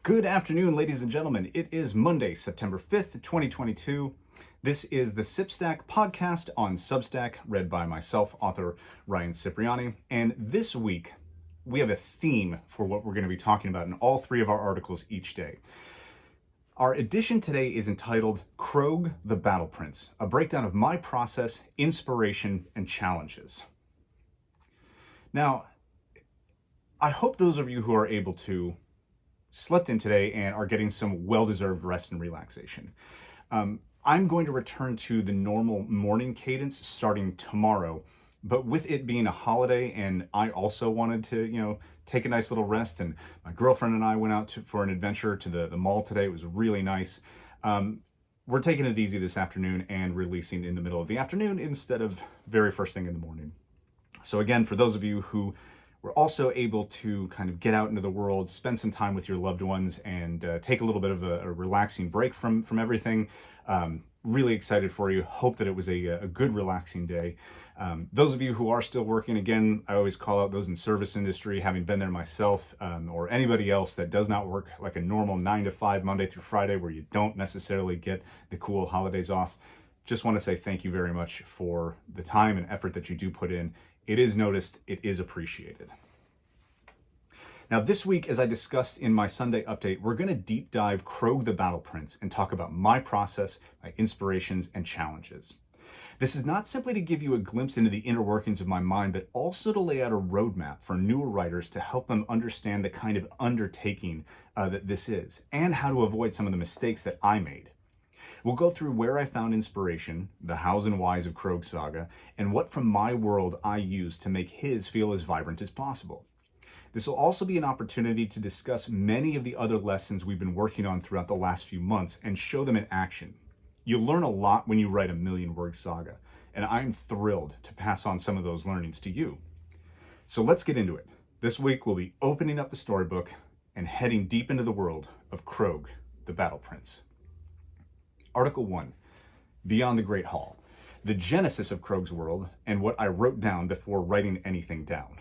Good afternoon, ladies and gentlemen. It is Monday, September 5th, 2022. This is the Cipstack podcast on Substack, read by myself, author Ryan Cipriani. And this week, we have a theme for what we're going to be talking about in all three of our articles each day. Our edition today is entitled Krög the Battle Prince, a breakdown of my process, inspiration, and challenges. Now, I hope those of you who are able to slept in today and are getting some well-deserved rest and relaxation. I'm going to return to the normal morning cadence starting tomorrow, but with it being a holiday and I also wanted to, take a nice little rest, and my girlfriend and I went out for an adventure to the mall today. It was really nice. We're taking it easy this afternoon and releasing in the middle of the afternoon instead of very first thing in the morning. So again, for those of you who we're also able to kind of get out into the world, spend some time with your loved ones, and take a little bit of a relaxing break from everything. Really excited for you. Hope that it was a good, relaxing day. Those of you who are still working, again, I always call out those in service industry, having been there myself, or anybody else that does not work like a normal 9 to 5 Monday through Friday, where you don't necessarily get the cool holidays off. Just want to say thank you very much for the time and effort that you do put in. It is noticed, it is appreciated. Now this week, as I discussed in my Sunday update, we're going to deep dive Krög the Battle Prince and talk about my process, my inspirations, and challenges. This is not simply to give you a glimpse into the inner workings of my mind, but also to lay out a roadmap for newer writers to help them understand the kind of undertaking that this is, and how to avoid some of the mistakes that I made. We'll go through where I found inspiration, the hows and whys of Krög's saga, and what from my world I used to make his feel as vibrant as possible. This will also be an opportunity to discuss many of the other lessons we've been working on throughout the last few months and show them in action. You'll learn a lot when you write a million-word saga, and I'm thrilled to pass on some of those learnings to you. So let's get into it. This week we'll be opening up the storybook and heading deep into the world of Krög the Battle Prince. Article 1, Beyond the Great Hall, the genesis of Krög's world and what I wrote down before writing anything down.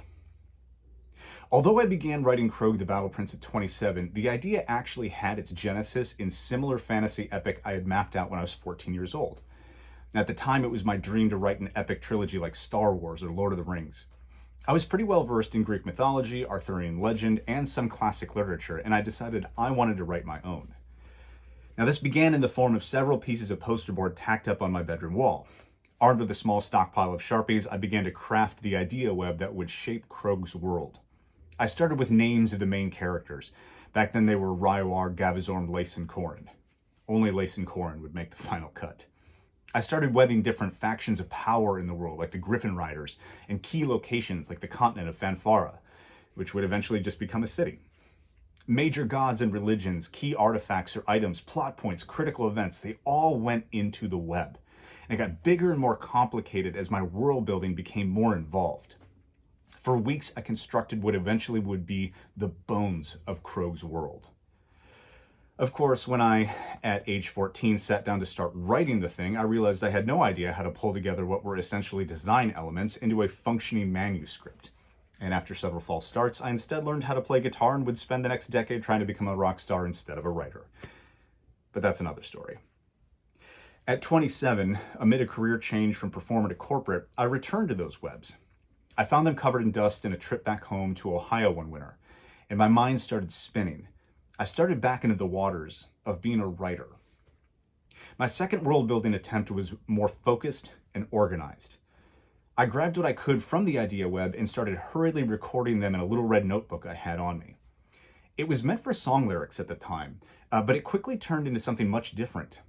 Although I began writing Krög the Battle Prince at 27, the idea actually had its genesis in similar fantasy epic I had mapped out when I was 14 years old. At the time, it was my dream to write an epic trilogy like Star Wars or Lord of the Rings. I was pretty well versed in Greek mythology, Arthurian legend, and some classic literature, and I decided I wanted to write my own. Now, this began in the form of several pieces of poster board tacked up on my bedroom wall. Armed with a small stockpile of Sharpies, I began to craft the idea web that would shape Krög's world. I started with names of the main characters. Back then they were Ryoar, Gavizorm, Lace, and Corrin. Only Lace and Corrin would make the final cut. I started webbing different factions of power in the world, like the Griffin Riders, and key locations like the continent of Fanfara, which would eventually just become a city. Major gods and religions, key artifacts or items, plot points, critical events, they all went into the web. And it got bigger and more complicated as my world building became more involved. For weeks, I constructed what eventually would be the bones of Krög's world. Of course, when I, at age 14, sat down to start writing the thing, I realized I had no idea how to pull together what were essentially design elements into a functioning manuscript. And after several false starts, I instead learned how to play guitar and would spend the next decade trying to become a rock star instead of a writer. But that's another story. At 27, amid a career change from performer to corporate, I returned to those webs. I found them covered in dust in a trip back home to Ohio one winter, and my mind started spinning. I started back into the waters of being a writer. My second world-building attempt was more focused and organized. I grabbed what I could from the idea web and started hurriedly recording them in a little red notebook I had on me. It was meant for song lyrics at the time, but it quickly turned into something much different.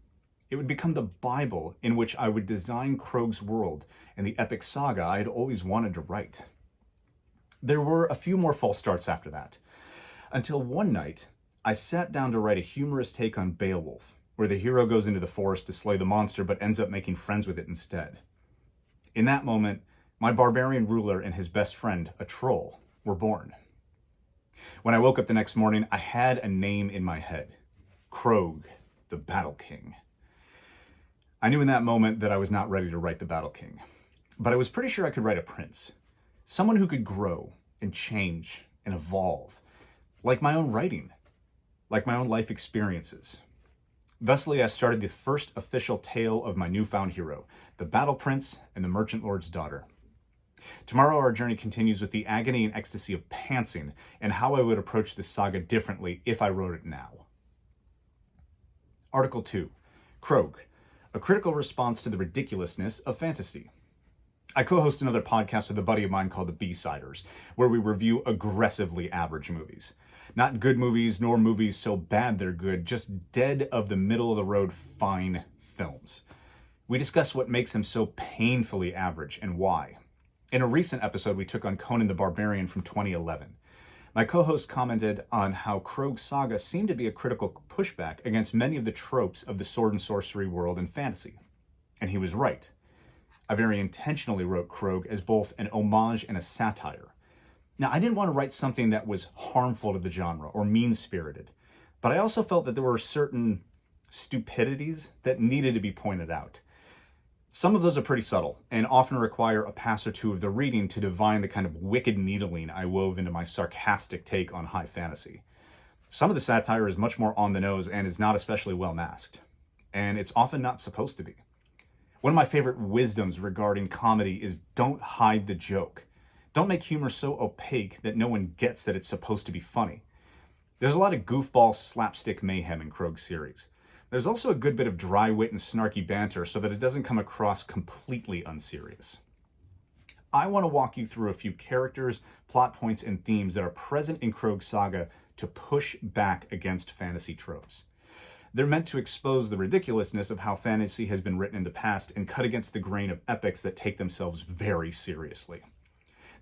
It would become the Bible in which I would design Krög's world and the epic saga I had always wanted to write. There were a few more false starts after that, until one night I sat down to write a humorous take on Beowulf, where the hero goes into the forest to slay the monster but ends up making friends with it instead. In that moment, my barbarian ruler and his best friend, a troll, were born. When I woke up the next morning, I had a name in my head: Krög the Battle King. I knew in that moment that I was not ready to write the Battle King, but I was pretty sure I could write a prince, someone who could grow and change and evolve, like my own writing, like my own life experiences. Thusly, I started the first official tale of my newfound hero, the Battle Prince and the Merchant Lord's daughter. Tomorrow, our journey continues with the agony and ecstasy of pantsing and how I would approach this saga differently if I wrote it now. Article 2, Krög, a critical response to the ridiculousness of fantasy. I co-host another podcast with a buddy of mine called the B-Siders, where we review aggressively average movies. Not good movies, nor movies so bad they're good, just dead of the middle-of-the-road fine films. We discuss what makes them so painfully average and why. In a recent episode, we took on Conan the Barbarian from 2011. My co-host commented on how Krög's saga seemed to be a critical pushback against many of the tropes of the sword and sorcery world and fantasy. And he was right. I very intentionally wrote Krög as both an homage and a satire. Now, I didn't want to write something that was harmful to the genre or mean-spirited, but I also felt that there were certain stupidities that needed to be pointed out. Some of those are pretty subtle and often require a pass or two of the reading to divine the kind of wicked needling I wove into my sarcastic take on high fantasy. Some of the satire is much more on the nose and is not especially well masked, and it's often not supposed to be. One of my favorite wisdoms regarding comedy is don't hide the joke. Don't make humor so opaque that no one gets that it's supposed to be funny. There's a lot of goofball slapstick mayhem in Krög's series. There's also a good bit of dry wit and snarky banter so that it doesn't come across completely unserious. I want to walk you through a few characters, plot points, and themes that are present in Krög's saga to push back against fantasy tropes. They're meant to expose the ridiculousness of how fantasy has been written in the past and cut against the grain of epics that take themselves very seriously.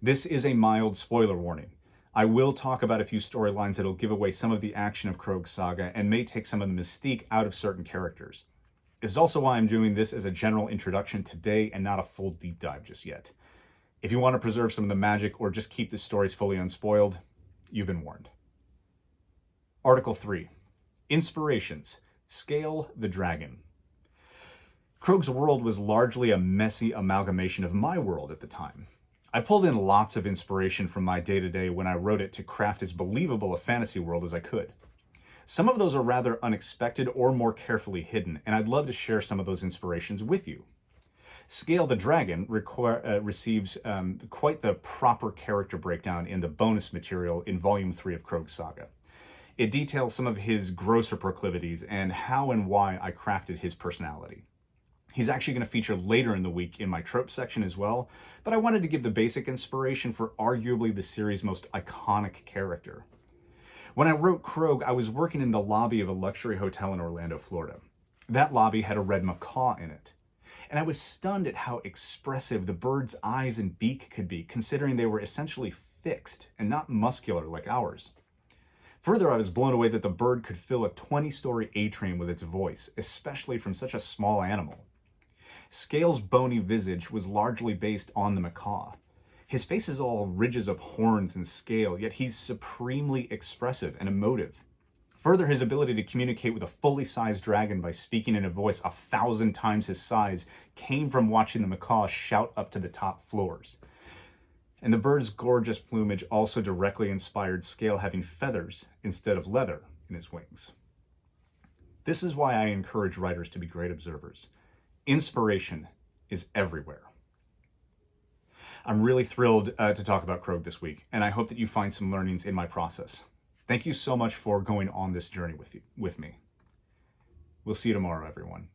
This is a mild spoiler warning. I will talk about a few storylines that'll give away some of the action of Krög's saga and may take some of the mystique out of certain characters. This is also why I'm doing this as a general introduction today and not a full deep dive just yet. If you want to preserve some of the magic or just keep the stories fully unspoiled, you've been warned. Article 3. Inspirations. Scale the Dragon. Krög's world was largely a messy amalgamation of my world at the time. I pulled in lots of inspiration from my day-to-day when I wrote it to craft as believable a fantasy world as I could. Some of those are rather unexpected or more carefully hidden, and I'd love to share some of those inspirations with you. Scale the Dragon receives quite the proper character breakdown in the bonus material in Volume 3 of Krög's saga. It details some of his grosser proclivities and how and why I crafted his personality. He's actually going to feature later in the week in my trope section as well, but I wanted to give the basic inspiration for arguably the series' most iconic character. When I wrote Krög, I was working in the lobby of a luxury hotel in Orlando, Florida. That lobby had a red macaw in it, and I was stunned at how expressive the bird's eyes and beak could be, considering they were essentially fixed and not muscular like ours. Further, I was blown away that the bird could fill a 20-story A-train with its voice, especially from such a small animal. Scale's bony visage was largely based on the macaw. His face is all ridges of horns and scale, yet he's supremely expressive and emotive. Further, his ability to communicate with a fully sized dragon by speaking in a voice 1,000 times his size came from watching the macaw shout up to the top floors. And the bird's gorgeous plumage also directly inspired Scale having feathers instead of leather in his wings. This is why I encourage writers to be great observers. Inspiration is everywhere. I'm really thrilled to talk about Krög this week, and I hope that you find some learnings in my process. Thank you so much for going on this journey with me. We'll see you tomorrow, everyone.